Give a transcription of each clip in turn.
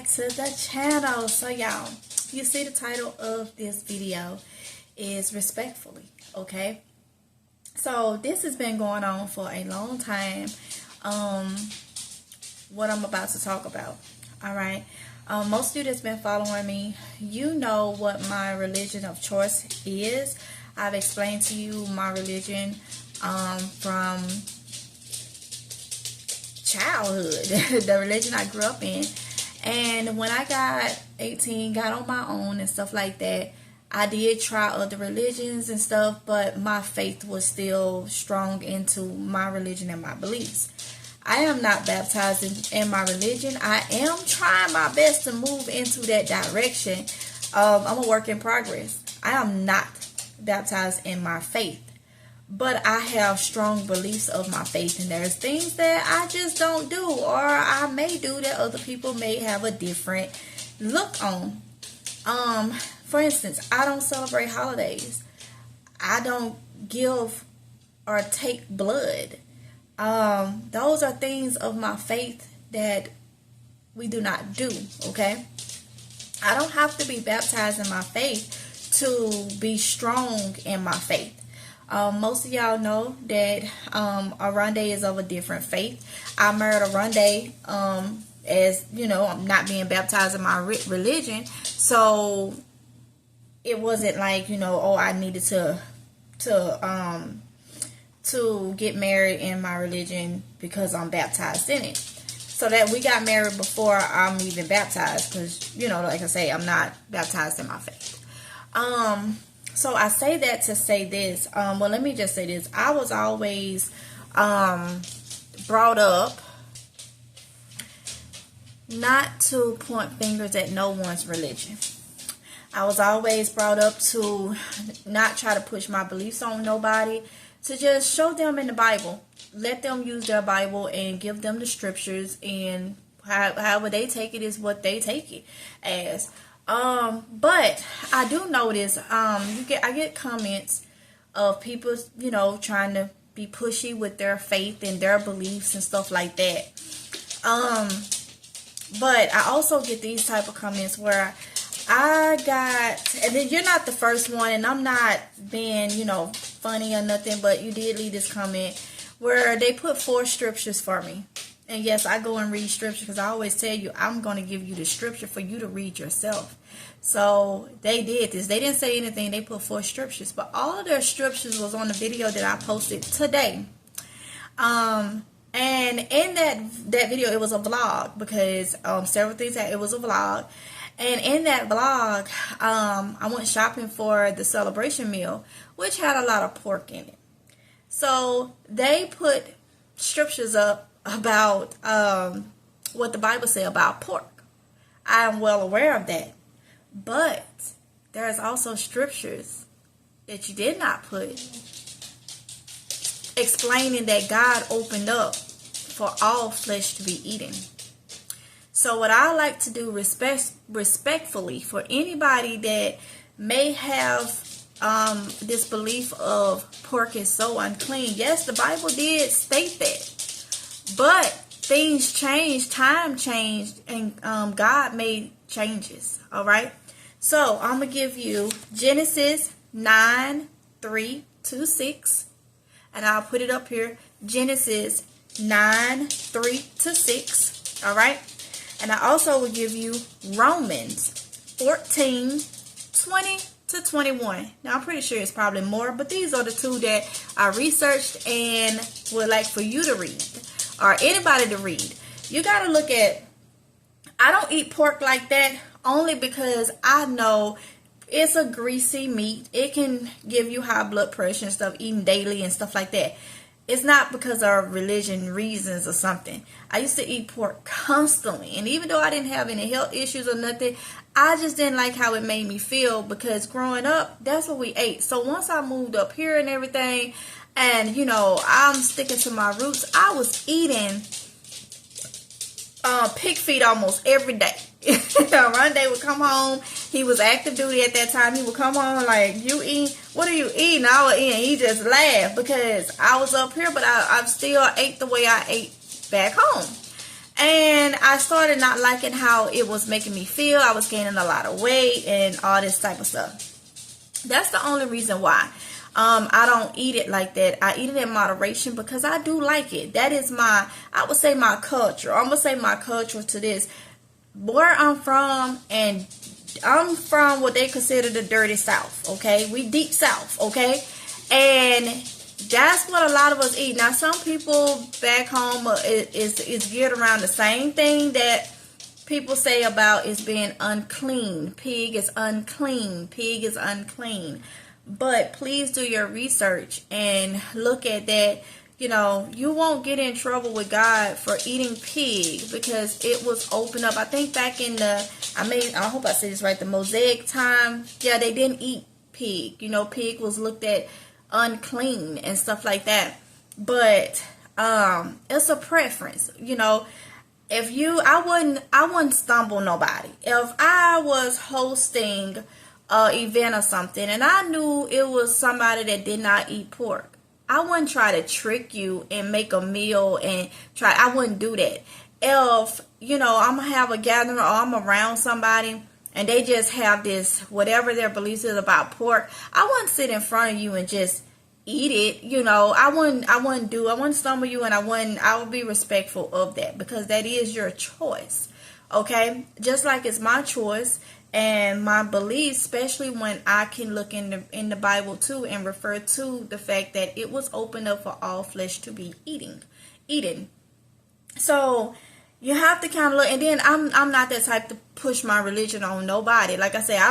back to the channel. So y'all, you see the title of this video is respectfully, okay? So this has been going on for a long time. What I'm about to talk about, all right? Most of you that's been following me, you know what my religion of choice is. I've explained to you my religion from childhood, the religion I grew up in. And when I got 18, got on my own and stuff like that, I did try other religions and stuff, but my faith was still strong into my religion and my beliefs. I am not baptized in my religion. I am trying my best to move into that direction. I'm a work in progress. I am not baptized in my faith, but I have strong beliefs of my faith, and there's things that I just don't do, or I may do that other people may have a different look on. For instance, I don't celebrate holidays. I don't give or take blood. Those are things of my faith that we do not do, okay? I don't have to be baptized in my faith to be strong in my faith. Most of y'all know that Oronde is of a different faith. I married Oronde as, you know, I'm not being baptized in my religion. So it wasn't like, you know, oh, I needed to get married in my religion because I'm baptized in it. So that we got married before I'm even baptized, because, you know, like I say, I'm not baptized in my faith. So I say that to say this. Well, let me just say this. I was always brought up not to point fingers at no one's religion. I was always brought up to not try to push my beliefs on nobody, to just show them in the Bible. Let them use their Bible and give them the scriptures, and however they take it is what they take it as. But I do notice I get comments of people, you know, trying to be pushy with their faith and their beliefs and stuff like that. But I also get these type of comments where and then you're not the first one, and I'm not being, you know, funny or nothing, but you did leave this comment where they put 4 scriptures for me. And yes, I go and read scripture, because I always tell you I'm going to give you the scripture for you to read yourself. So they did this. They didn't say anything. They put 4 scriptures, but all of their scriptures was on the video that I posted today. And in that video, it was a vlog, because several things that it was a vlog. And in that vlog, I went shopping for the celebration meal, which had a lot of pork in it. So they put scriptures up about what the Bible says about pork. I am well aware of that. But there's also scriptures that you did not put explaining that God opened up for all flesh to be eaten. So what I like to do respectfully for anybody that may have this belief of pork is so unclean. Yes, the Bible did state that. But things changed, time changed, and God made changes. All right. So I'm going to give you Genesis 9:3-6. And I'll put it up here. Genesis 9:3-6. All right. And I also will give you Romans 14:20-21. Now, I'm pretty sure it's probably more, but these are the 2 that I researched and would like for you to read, or anybody to read. You got to look at, I don't eat pork like that only because I know it's a greasy meat. It can give you high blood pressure and stuff, eating daily and stuff like that. It's not because of religion reasons or something. I used to eat pork constantly. And even though I didn't have any health issues or nothing, I just didn't like how it made me feel, because growing up, that's what we ate. So once I moved up here and everything, and, you know, I'm sticking to my roots, I was eating pig feet almost every day. Oronde would come home. He was active duty at that time. He would come home like, you eat? What are you eating? I would eat, and he just laughed because I was up here, but I still ate the way I ate back home. And I started not liking how it was making me feel. I was gaining a lot of weight and all this type of stuff. That's the only reason why. I don't eat it like that. I eat it in moderation because I do like it. That is my, I would say my culture. I'm going to say my culture to this. Where I'm from, and I'm from what they consider the dirty South, okay? We deep South, okay? And that's what a lot of us eat. Now, some people back home is geared around the same thing that people say about is being unclean. Pig is unclean. Pig is unclean. But please do your research and look at that. You know, you won't get in trouble with God for eating pig because it was opened up. I think back in the, I hope I said this right, the Mosaic time. Yeah, they didn't eat pig. You know, pig was looked at unclean and stuff like that. But it's a preference. You know, if you, I wouldn't stumble nobody. If I was hosting an event or something and I knew it was somebody that did not eat pork, I wouldn't try to trick you and make a meal and try. I wouldn't do that. If, you know, I'm going to have a gathering or I'm around somebody and they just have this, whatever their beliefs is about pork, I wouldn't sit in front of you and just eat it. You know, I wouldn't stumble you, and I would be respectful of that because that is your choice. Okay. Just like it's my choice and my beliefs, especially when I can look in the Bible too and refer to the fact that it was opened up for all flesh to be eaten. So you have to kind of look. And then I'm not that type to push my religion on nobody. Like I say, I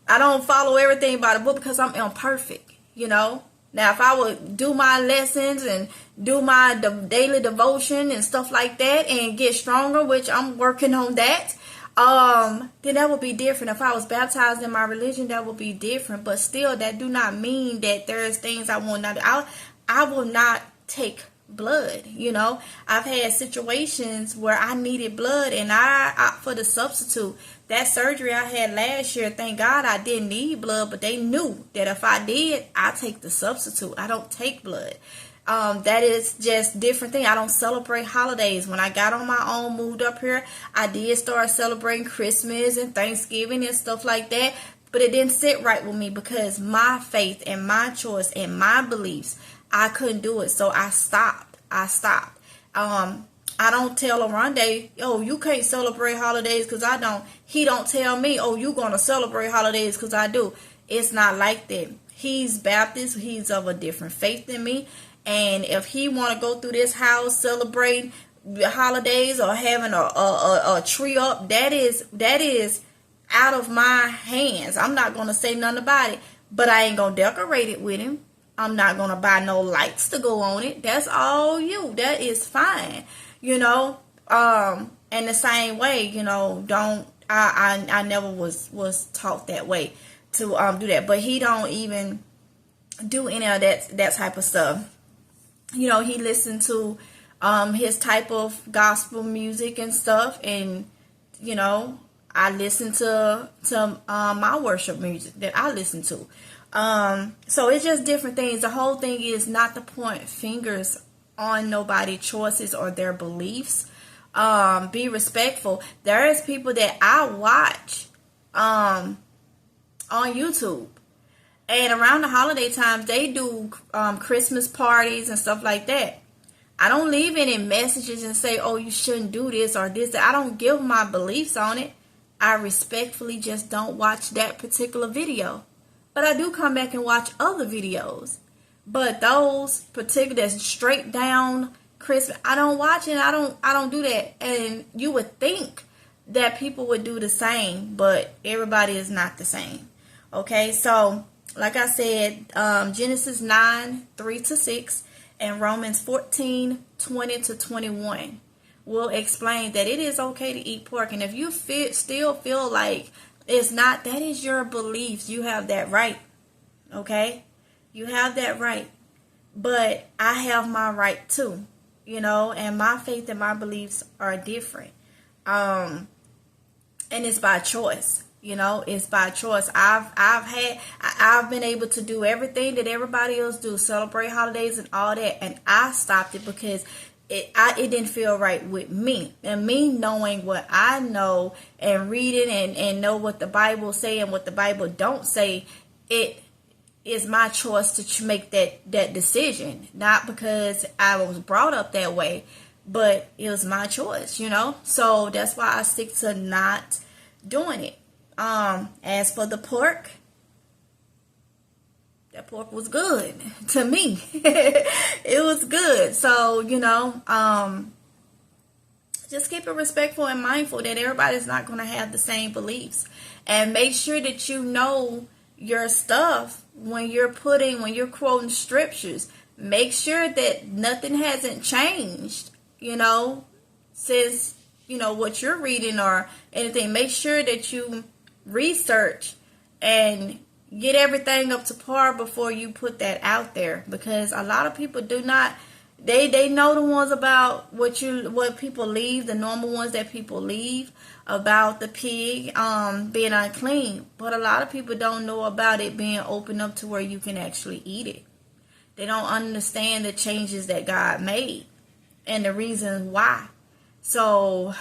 don't follow everything by the book because I'm imperfect. You know. Now, if I would do my lessons and do my daily devotion and stuff like that and get stronger, which I'm working on that, then that would be different. If I was baptized in my religion, that would be different. But still, that do not mean that there's things I will not. I will not take blood. You know, I've had situations where I needed blood, and I opt for the substitute. That surgery I had last year, thank God I didn't need blood, but they knew that if I did, I take the substitute. I don't take blood. That is just different thing. I don't celebrate holidays. When I got on my own, moved up here, I did start celebrating Christmas and Thanksgiving and stuff like that. But it didn't sit right with me because my faith and my choice and my beliefs, I couldn't do it. So I stopped. I don't tell Oronde, oh, you can't celebrate holidays because I don't. He don't tell me, oh, you going to celebrate holidays because I do. It's not like that. He's Baptist. He's of a different faith than me. And if he want to go through this house celebrating holidays or having a tree up, that is out of my hands. I'm not going to say nothing about it, but I ain't going to decorate it with him. I'm not going to buy no lights to go on it. That's all you. That is fine. You know, and the same way, you know, I never was taught that way to do that. But he don't even do any of that type of stuff. You know, he listened to his type of gospel music and stuff, and you know, I listen to my worship music that I listen to. So it's just different things. The whole thing is not to point fingers on nobody's choices or their beliefs. Be respectful. There is people that I watch on YouTube. And around the holiday times, they do Christmas parties and stuff like that. I don't leave any messages and say, oh, you shouldn't do this or this. I don't give my beliefs on it. I respectfully just don't watch that particular video. But I do come back and watch other videos. But those particular, that's straight down Christmas, I don't watch it. I don't do that. And you would think that people would do the same, but everybody is not the same. Okay, so like I said, Genesis 9:3-6 and Romans 14:20-21 will explain that it is okay to eat pork. And if you still feel like it's not, that is your beliefs. You have that right. Okay, you have that right. But I have my right too. You know, and my faith and my beliefs are different. And it's by choice. You know, it's by choice. I've been able to do everything that everybody else do, celebrate holidays and all that, and I stopped it because it didn't feel right with me. And me knowing what I know and reading and know what the Bible say and what the Bible don't say, it is my choice to make that decision. Not because I was brought up that way, but it was my choice, you know. So that's why I stick to not doing it. As for the pork, that pork was good to me. It was good. So, you know, just keep it respectful and mindful that everybody's not going to have the same beliefs. And make sure that you know your stuff when you're quoting scriptures. Make sure that nothing hasn't changed, you know, since, you know, what you're reading or anything. Make sure that you research and get everything up to par before you put that out there, because a lot of people do not. They know the ones about what people leave, the normal ones that people leave about the pig being unclean, but a lot of people don't know about it being open up to where you can actually eat it. They don't understand the changes that God made and the reasons why. So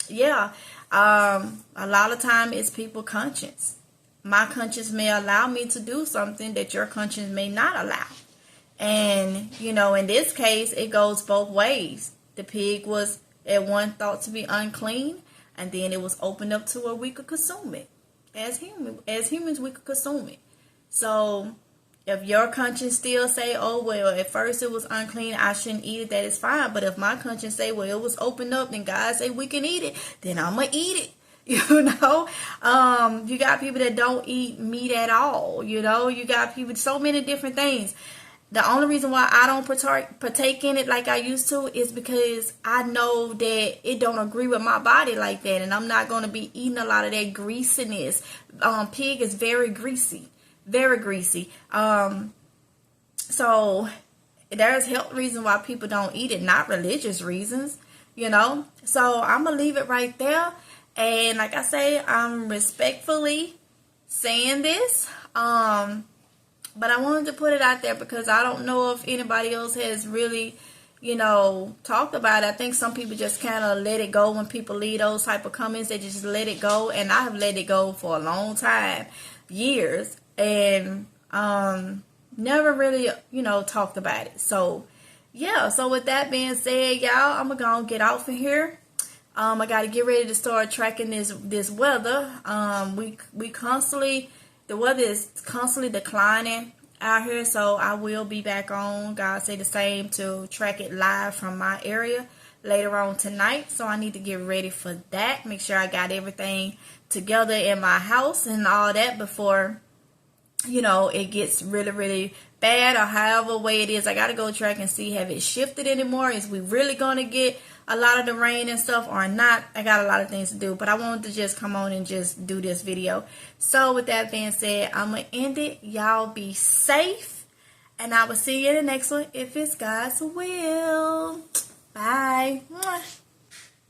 yeah, a lot of time it's people's conscience. My conscience may allow me to do something that your conscience may not allow. And, you know, in this case, it goes both ways. The pig was at one thought to be unclean, and then it was opened up to where we could consume it. As humans, we could consume it. So if your conscience still say, oh, well, at first it was unclean, I shouldn't eat it, that is fine. But if my conscience say, well, it was opened up, and God say we can eat it, then I'm going to eat it. You know, you got people that don't eat meat at all. You know, you got people, so many different things. The only reason why I don't partake in it like I used to is because I know that it don't agree with my body like that. And I'm not going to be eating a lot of that greasiness. Pig is very greasy. Very greasy. So there's health reasons why people don't eat it, not religious reasons, you know. So I'm going to leave it right there. And like I say, I'm respectfully saying this. But I wanted to put it out there because I don't know if anybody else has really, you know, talked about it. I think some people just kind of let it go when people leave those type of comments. They just let it go. And I have let it go for a long time, years. And never really, you know, talked about it. So, yeah. So with that being said, y'all, I'm going to get off of here. I got to get ready to start tracking this weather. The weather is constantly declining out here, so I will be back on, God say the same, to track it live from my area later on tonight. So I need to get ready for that. Make sure I got everything together in my house and all that before, you know, it gets really, really bad, or however way it is. I got to go track and see, have it shifted anymore? Is we really going to get a lot of the rain and stuff or not? I got a lot of things to do, but I wanted to just come on and just do this video. So with that being said, I'm going to end it. Y'all be safe, and I will see you in the next one if it's God's will. Bye. Mwah.